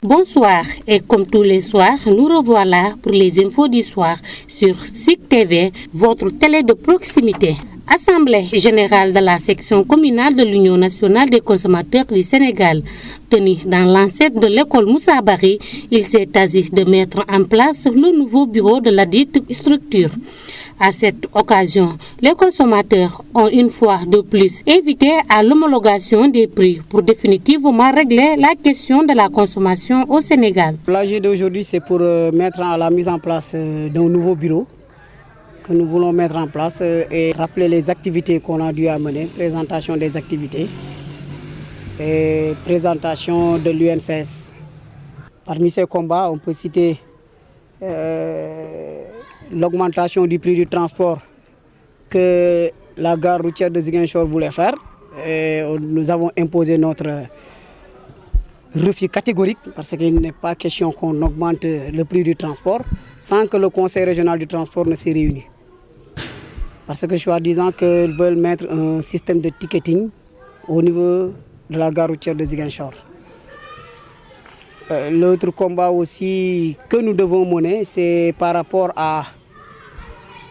Bonsoir et comme tous les soirs, nous revoilà pour les infos du soir sur SIC TV, votre télé de proximité. Assemblée générale de la section communale de l'Union nationale des consommateurs du Sénégal. Tenue dans l'enceinte de l'école Moussa Barry, il s'est agi de mettre en place le nouveau bureau de la dite structure. À cette occasion, les consommateurs ont une fois de plus invité à l'homologation des prix pour définitivement régler la question de la consommation au Sénégal. L'AG d'aujourd'hui, c'est pour mettre à la mise en place d'un nouveau bureau que nous voulons mettre en place et rappeler les activités qu'on a dû amener, présentation des activités et présentation de l'UNCS. Parmi ces combats, on peut citer l'augmentation du prix du transport que la gare routière de Ziguinchor voulait faire. Et nous avons imposé notre refus catégorique parce qu'il n'est pas question qu'on augmente le prix du transport sans que le Conseil régional du transport ne s'est réuni. Parce que soi-disant qu'ils veulent mettre un système de ticketing au niveau de la gare routière de Ziguinchor. L'autre combat aussi que nous devons mener, c'est par rapport à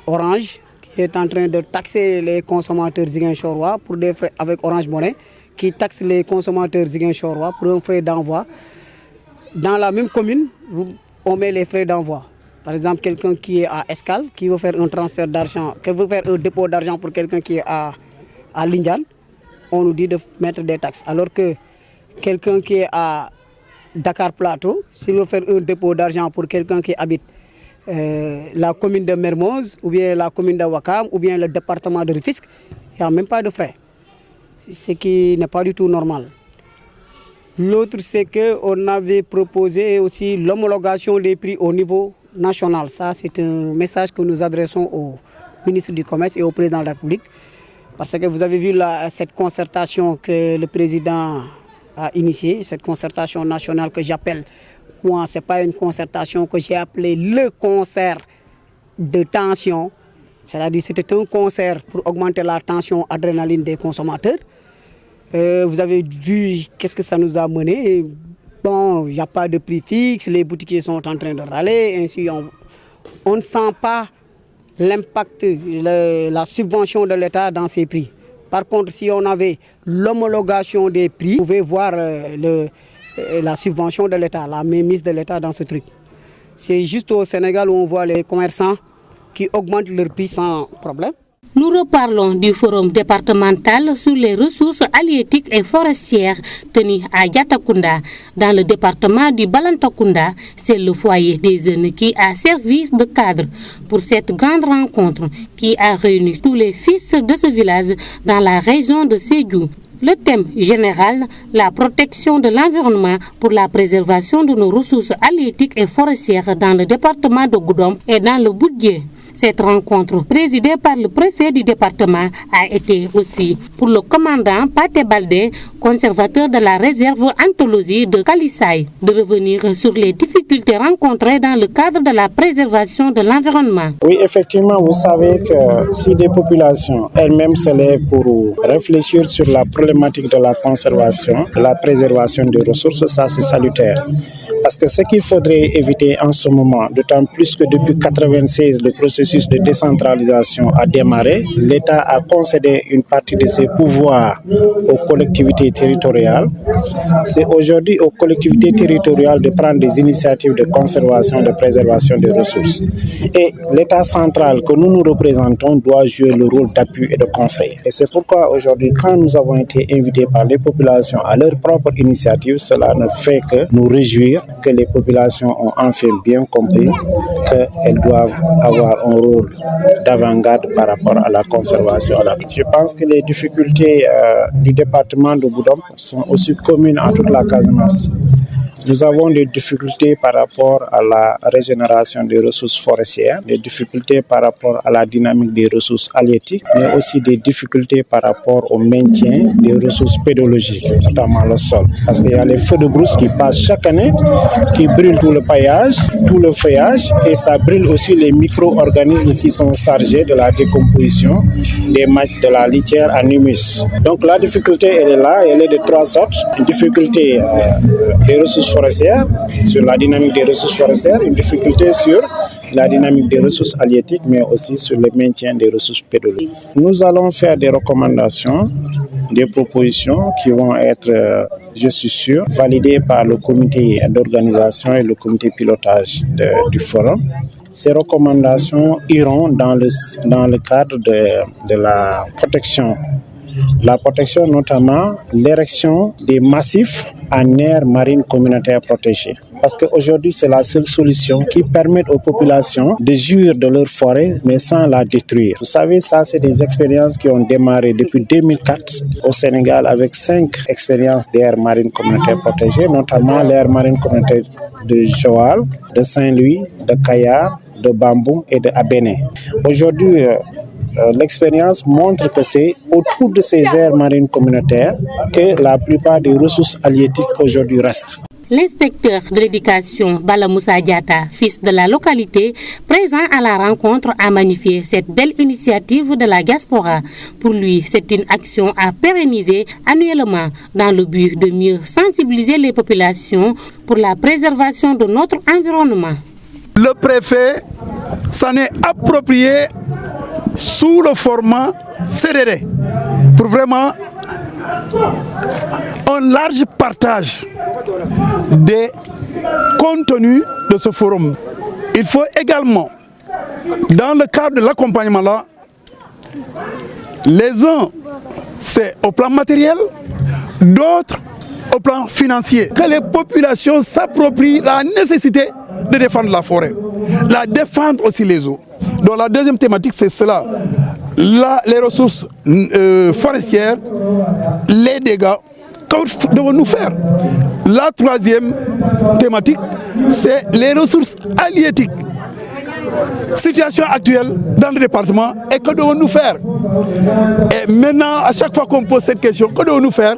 Orange, qui est en train de taxer les consommateurs ziguinchorois pour des frais avec Orange Money, qui taxe les consommateurs ziguinchorois pour un frais d'envoi. Dans la même commune, on met les frais d'envoi. Par exemple, quelqu'un qui est à Escale, qui veut faire un transfert d'argent, qui veut faire un dépôt d'argent pour quelqu'un qui est à Lindiane, on nous dit de mettre des taxes. Alors que quelqu'un qui est à Dakar Plateau, s'il veut faire un dépôt d'argent pour quelqu'un qui habite la commune de Mermoz, ou bien la commune de Ouakam, ou bien le département de Rufisque, il n'y a même pas de frais. Ce qui n'est pas du tout normal. L'autre, c'est qu'on avait proposé aussi l'homologation des prix au niveau national. Ça, c'est un message que nous adressons au ministre du Commerce et au président de la République. Parce que vous avez vu cette concertation que le président a initiée, cette concertation nationale que j'appelle, moi, ce n'est pas une concertation que j'ai appelée le concert de tension. C'est-à-dire que c'était un concert pour augmenter la tension adrénaline des consommateurs. Vous avez vu qu'est-ce que ça nous a mené. Bon, il n'y a pas de prix fixe, les boutiquiers sont en train de râler, ainsi on ne sent pas l'impact, la subvention de l'État dans ces prix. Par contre, si on avait l'homologation des prix, vous pouvez voir la subvention de l'État, la mainmise de l'État dans ce truc. C'est juste au Sénégal où on voit les commerçants qui augmentent leurs prix sans problème. Nous reparlons du forum départemental sur les ressources halieutiques et forestières tenu à Yatakunda, dans le département du Balantakunda. C'est le foyer des jeunes qui a servi de cadre pour cette grande rencontre qui a réuni tous les fils de ce village dans la région de Sédhiou. Le thème général, la protection de l'environnement pour la préservation de nos ressources halieutiques et forestières dans le département de Goudomp et dans le Bouddié. Cette rencontre, présidée par le préfet du département, a été aussi pour le commandant Paté Baldé, conservateur de la réserve anthologie de Kalissaï, de revenir sur les difficultés rencontrées dans le cadre de la préservation de l'environnement. Oui, effectivement, vous savez que si des populations elles-mêmes se lèvent pour réfléchir sur la problématique de la conservation, de la préservation des ressources, ça c'est salutaire. Parce que ce qu'il faudrait éviter en ce moment, d'autant plus que depuis 1996, le processus de décentralisation a démarré, l'État a concédé une partie de ses pouvoirs aux collectivités territoriales. C'est aujourd'hui aux collectivités territoriales de prendre des initiatives de conservation, de préservation des ressources. Et l'État central que nous nous représentons doit jouer le rôle d'appui et de conseil. Et c'est pourquoi aujourd'hui, quand nous avons été invités par les populations à leur propre initiative, cela ne fait que nous réjouir que les populations ont enfin bien compris qu'elles doivent avoir un rôle d'avant-garde par rapport à la conservation. Je pense que les difficultés du département de Goudomp sont aussi communes à toute la Casamance. Nous avons des difficultés par rapport à la régénération des ressources forestières, des difficultés par rapport à la dynamique des ressources halieutiques, mais aussi des difficultés par rapport au maintien des ressources pédologiques, notamment le sol. Parce qu'il y a les feux de brousse qui passent chaque année, qui brûlent tout le paillage, tout le feuillage, et ça brûle aussi les micro-organismes qui sont chargés de la décomposition de la litière en humus. Donc la difficulté, elle est là, elle est de trois sortes. Une difficulté des ressources forestières, sur la dynamique des ressources forestières, une difficulté sur la dynamique des ressources halieutiques, mais aussi sur le maintien des ressources pédologiques. Nous allons faire des recommandations, des propositions qui vont être, je suis sûr, validées par le comité d'organisation et le comité pilotage du forum. Ces recommandations iront dans le cadre de la protection. La protection, notamment l'érection des massifs en aire marine communautaire protégée. Parce qu'aujourd'hui, c'est la seule solution qui permet aux populations de jouir de leur forêt, mais sans la détruire. Vous savez, ça, c'est des expériences qui ont démarré depuis 2004 au Sénégal avec 5 expériences d'aire marine communautaire protégée, notamment l'aire marine communautaire de Joal, de Saint-Louis, de Kayar, de Bamboum et de Abéné. Aujourd'hui, l'expérience montre que c'est autour de ces aires marines communautaires que la plupart des ressources halieutiques aujourd'hui restent. L'inspecteur de l'éducation Bala Moussa Diatta, fils de la localité, présent à la rencontre, a magnifié cette belle initiative de la diaspora. Pour lui, c'est une action à pérenniser annuellement dans le but de mieux sensibiliser les populations pour la préservation de notre environnement. Le préfet s'en est approprié sous le format CDD pour vraiment un large partage des contenus de ce forum. Il faut également, dans le cadre de l'accompagnement là, les uns c'est au plan matériel, d'autres au plan financier. Que les populations s'approprient la nécessité de défendre la forêt, la défendre aussi les eaux. Donc la deuxième thématique c'est cela, les ressources forestières, les dégâts, que devons-nous faire? La troisième thématique c'est les ressources halieutiques. Situation actuelle dans le département et que devons-nous faire? Et maintenant, à chaque fois qu'on pose cette question, que devons-nous faire?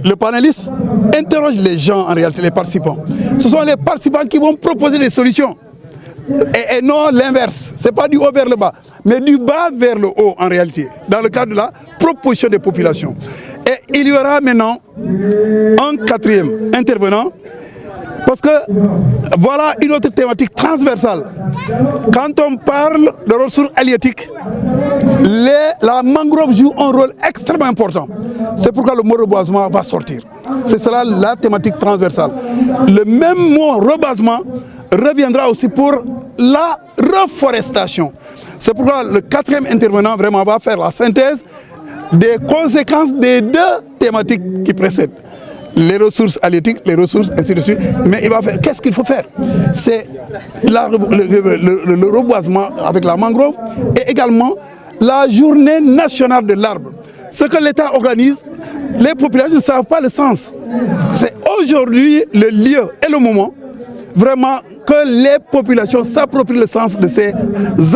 Le panéliste interroge les gens, en réalité, les participants. Ce sont les participants qui vont proposer des solutions. Et non l'inverse. Ce n'est pas du haut vers le bas, mais du bas vers le haut, en réalité, dans le cadre de la proposition des populations. Et il y aura maintenant un quatrième intervenant, parce que voilà une autre thématique transversale. Quand on parle de ressources halieutiques, la mangrove joue un rôle extrêmement important. C'est pourquoi le mot reboisement va sortir. C'est cela la thématique transversale. Le même mot reboisement reviendra aussi pour la reforestation. C'est pourquoi le quatrième intervenant vraiment va faire la synthèse des conséquences des deux thématiques qui précèdent. Les ressources halieutiques, les ressources, ainsi de suite. Mais il va faire. Qu'est-ce qu'il faut faire? C'est le reboisement avec la mangrove et également la journée nationale de l'arbre. Ce que l'État organise, les populations ne savent pas le sens. C'est aujourd'hui le lieu et le moment vraiment que les populations s'approprient le sens de ces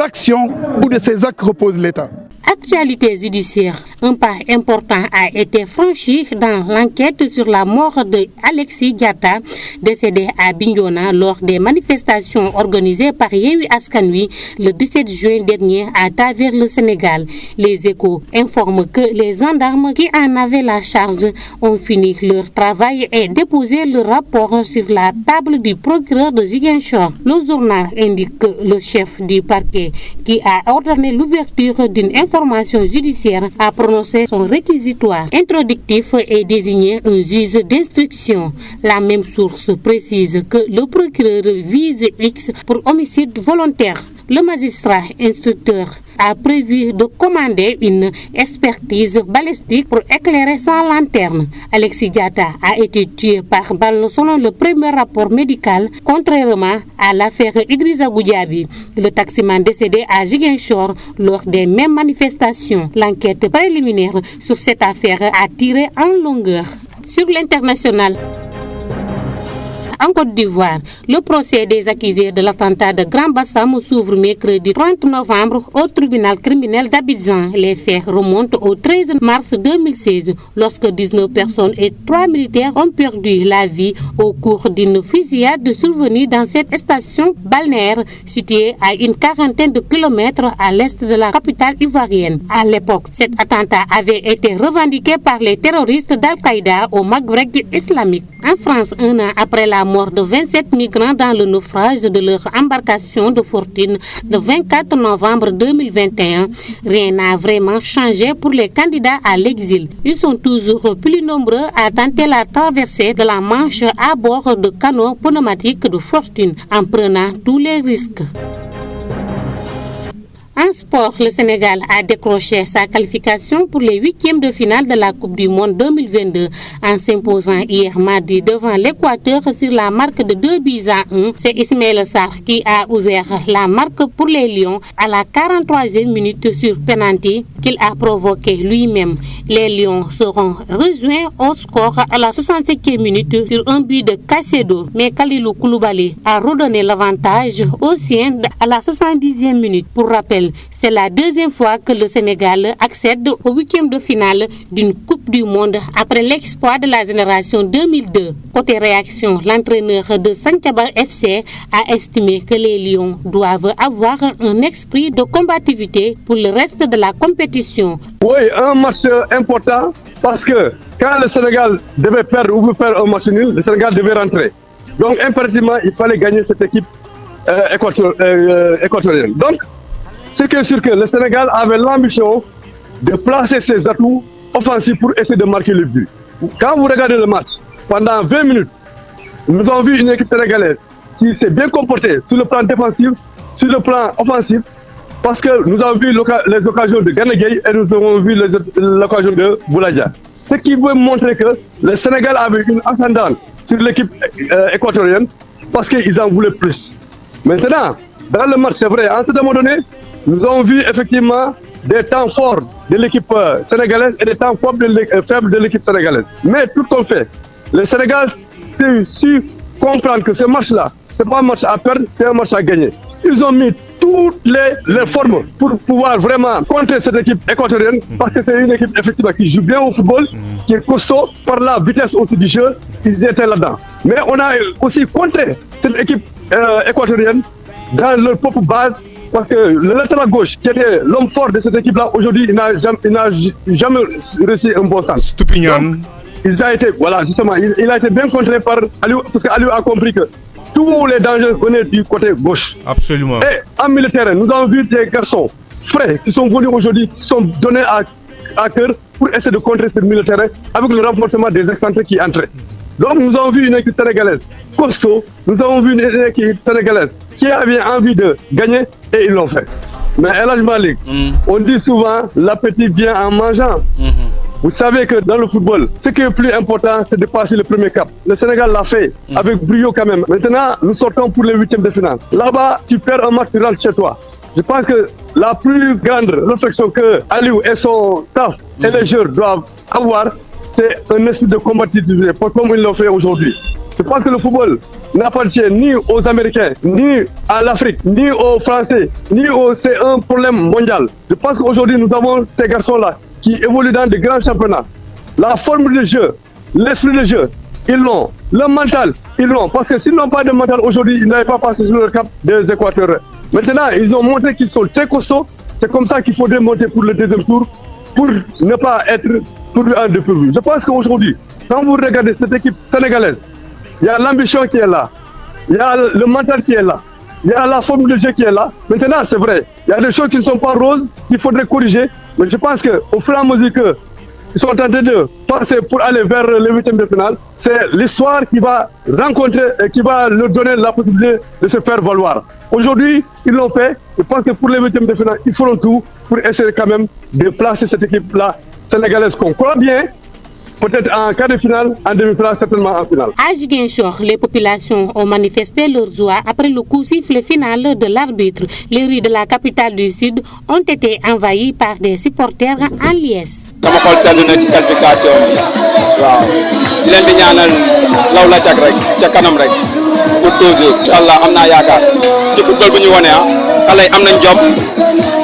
actions ou de ces actes que pose l'État. Actualité judiciaire, un pas important a été franchi dans l'enquête sur la mort de Alexis Diatta, décédé à Bignona lors des manifestations organisées par Yewwi Askan Wi le 17 juin dernier à travers le Sénégal. Les Échos informent que les gendarmes qui en avaient la charge ont fini leur travail et déposé le rapport sur la table du procureur de Ziguinchor. Le journal indique que le chef du parquet, qui a ordonné l'ouverture d'une information judiciaire, a prononcé son réquisitoire introductif et désigné un juge d'instruction. La même source précise que le procureur vise X pour homicide volontaire. Le magistrat instructeur a prévu de commander une expertise balistique pour éclairer sa lanterne. Alexis Diatta a été tué par balle selon le premier rapport médical, contrairement à l'affaire Idrissa Goudiaby, le taximan décédé à Ziguinchor lors des mêmes manifestations. L'enquête préliminaire sur cette affaire a tiré en longueur. Sur l'international, en Côte d'Ivoire, le procès des accusés de l'attentat de Grand Bassam s'ouvre mercredi 30 novembre au tribunal criminel d'Abidjan. Les faits remontent au 13 mars 2016, lorsque 19 personnes et 3 militaires ont perdu la vie au cours d'une fusillade survenue dans cette station balnéaire située à une quarantaine de kilomètres à l'est de la capitale ivoirienne. À l'époque, cet attentat avait été revendiqué par les terroristes d'Al-Qaïda au Maghreb islamique. En France, un an après la mort de 27 migrants dans le naufrage de leur embarcation de fortune le 24 novembre 2021, rien n'a vraiment changé pour les candidats à l'exil. Ils sont toujours plus nombreux à tenter la traversée de la Manche à bord de canots pneumatiques de fortune en prenant tous les risques. En sport, le Sénégal a décroché sa qualification pour les huitièmes de finale de la Coupe du Monde 2022 en s'imposant hier mardi devant l'Équateur sur la marque de 2-1. C'est Ismaël Sarr qui a ouvert la marque pour les Lions à la 43e minute sur penalty qu'il a provoqué lui-même. Les Lions seront rejoints au score à la 67e minute sur un but de Caicedo, mais Kalilou Koulibaly a redonné l'avantage aux siens à la 70e minute. Pour rappel, c'est la deuxième fois que le Sénégal accède au huitième de finale d'une Coupe du Monde après l'exploit de la génération 2002. Côté réaction, l'entraîneur de Santhiaba FC a estimé que les Lions doivent avoir un esprit de combativité pour le reste de la compétition. Oui, un match important parce que quand le Sénégal devait perdre ou faire un match nul, le Sénégal devait rentrer. Donc impérativement, il fallait gagner cette équipe équatorienne. Donc, ce qui est sûr que le Sénégal avait l'ambition de placer ses atouts offensifs pour essayer de marquer le but. Quand vous regardez le match, pendant 20 minutes, nous avons vu une équipe sénégalaise qui s'est bien comportée sur le plan défensif, sur le plan offensif, parce que nous avons vu les occasions de Gana Gueye et nous avons vu l'occasion de Bouladia. Ce qui veut montrer que le Sénégal avait une ascendante sur l'équipe équatorienne parce qu'ils en voulaient plus. Maintenant, dans le match, c'est vrai, à un certain moment donné, nous avons vu effectivement des temps forts de l'équipe sénégalaise et des temps faibles de l'équipe sénégalaise. Mais tout qu'on fait, le Sénégal s'est su comprendre que ce match-là, ce n'est pas un match à perdre, c'est un match à gagner. Ils ont mis toutes les formes pour pouvoir vraiment contrer cette équipe équatorienne parce que c'est une équipe effectivement qui joue bien au football, qui est costaud par la vitesse aussi du jeu, ils étaient là-dedans. Mais on a aussi contré cette équipe équatorienne dans leur propre base. Parce que le latéral gauche, qui était l'homme fort de cette équipe-là, aujourd'hui, il n'a jamais réussi un bon sens. Stupignan. Il a été, voilà, justement, il a été bien contré par Aliou, parce qu'Aliou a compris que tous les dangers venaient du côté gauche. Absolument. Et en milieu de terrain, nous avons vu des garçons frais qui sont venus aujourd'hui, qui sont donnés à cœur pour essayer de contrer ce milieu de terrain avec le renforcement des excentrés qui entraient. Donc nous avons vu une équipe sénégalaise costaud, nous avons vu une équipe sénégalaise qui avait envie de gagner et ils l'ont fait. Mais El Hadj Malick, on dit souvent l'appétit vient en mangeant. Vous savez que dans le football, ce qui est le plus important, c'est de passer le premier cap. Le Sénégal l'a fait avec brio quand même. Maintenant, nous sortons pour les huitièmes de finale. Là-bas, tu perds un match, tu rentres chez toi. Je pense que la plus grande réflexion que Aliou et son staff et les joueurs doivent avoir, c'est un esprit de combativité, comme ils l'ont fait aujourd'hui. Je pense que le football n'appartient ni aux Américains, ni à l'Afrique, ni aux Français, c'est un problème mondial. Je pense qu'aujourd'hui, nous avons ces garçons-là qui évoluent dans de grands championnats. La forme de jeu, l'esprit de jeu, ils l'ont. Le mental, ils l'ont. Parce que s'ils n'ont pas de mental aujourd'hui, ils n'avaient pas passé sur le cap des Équatoriens. Maintenant, ils ont montré qu'ils sont très costauds. C'est comme ça qu'il faudrait monter pour le deuxième tour pour ne pas être pourvu en dépourvu. Je pense qu'aujourd'hui, quand vous regardez cette équipe sénégalaise, il y a l'ambition qui est là, il y a le mental qui est là, il y a la forme de jeu qui est là. Maintenant, c'est vrai, il y a des choses qui ne sont pas roses, qu'il faudrait corriger. Mais je pense qu'au fur et à mesure qu'ils sont en train de passer pour aller vers les huitièmes de finale, c'est l'histoire qui va rencontrer et qui va leur donner la possibilité de se faire valoir. Aujourd'hui, ils l'ont fait. Je pense que pour les huitièmes de finale, ils feront tout pour essayer quand même de placer cette équipe-là sénégalaise qu'on croit bien. Peut-être en quart de finale, en demi-finale, certainement en finale. À Ziguinchor, les populations ont manifesté leur joie après le coup sifflet final de l'arbitre. Les rues de la capitale du Sud ont été envahies par des supporters en liesse. sama xol sedd na ci qualification bi waaw di leen di ñaanal law la cak rek ca kanam rek pour toujours inshallah am naa yaakaar ci football bu ñu wone xale yi am nañ jom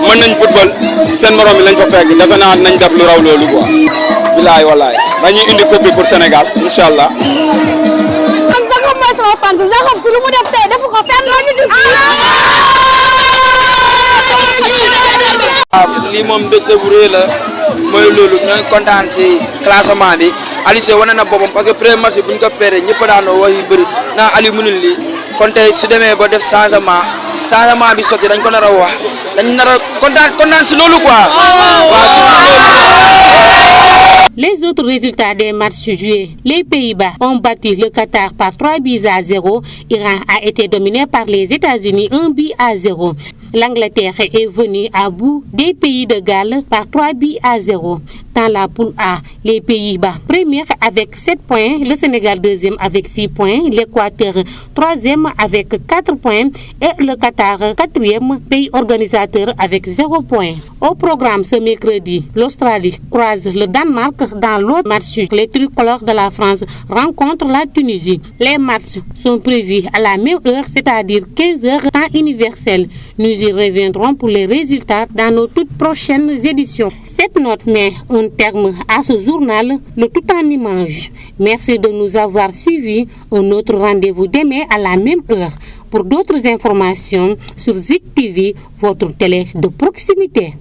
mën nañ football seen morom yi lañ fa fekk defe naa nañ def lu raw loolu quoi bilaay walaay dañuy indi coupe pour Sénégal inshallah. man Jacob mooy sama fan Jacob si lu mu def tey defu ko fenn lii moom mbégte bu rëy la mooy loolu ñooy kontaan si classement bi Aliou Cissé wane na boppam parce que premier match bu ñu ko péré ñëpp daanoo wax yu bëri naa Aliou mënul lii kon tey su demee ba def changement bi sotti dañ ko nar a wax dañ nar a kontaan si loolu quoi. Les autres résultats des matchs joués. Les Pays-Bas ont battu le Qatar par 3-0. Iran a été dominé par les États-Unis 1-0. L'Angleterre est venue à bout des Pays de Galles par 3-0. Dans la poule A, les Pays-Bas première avec 7 points, le Sénégal deuxième avec 6 points, l'Équateur troisième avec 4 points et le Qatar quatrième, pays organisateur avec 0 point. Au programme ce mercredi, l'Australie croise le Danemark. Dans l'autre match, les tricolores de la France rencontrent la Tunisie. Les matchs sont prévus à la même heure, c'est-à-dire 15h temps universel. Nous y reviendrons pour les résultats dans nos toutes prochaines éditions. Cette note met un terme à ce journal, le tout en images. Merci de nous avoir suivis. Un autre rendez-vous demain à la même heure pour d'autres informations sur Zik TV, votre télé de proximité.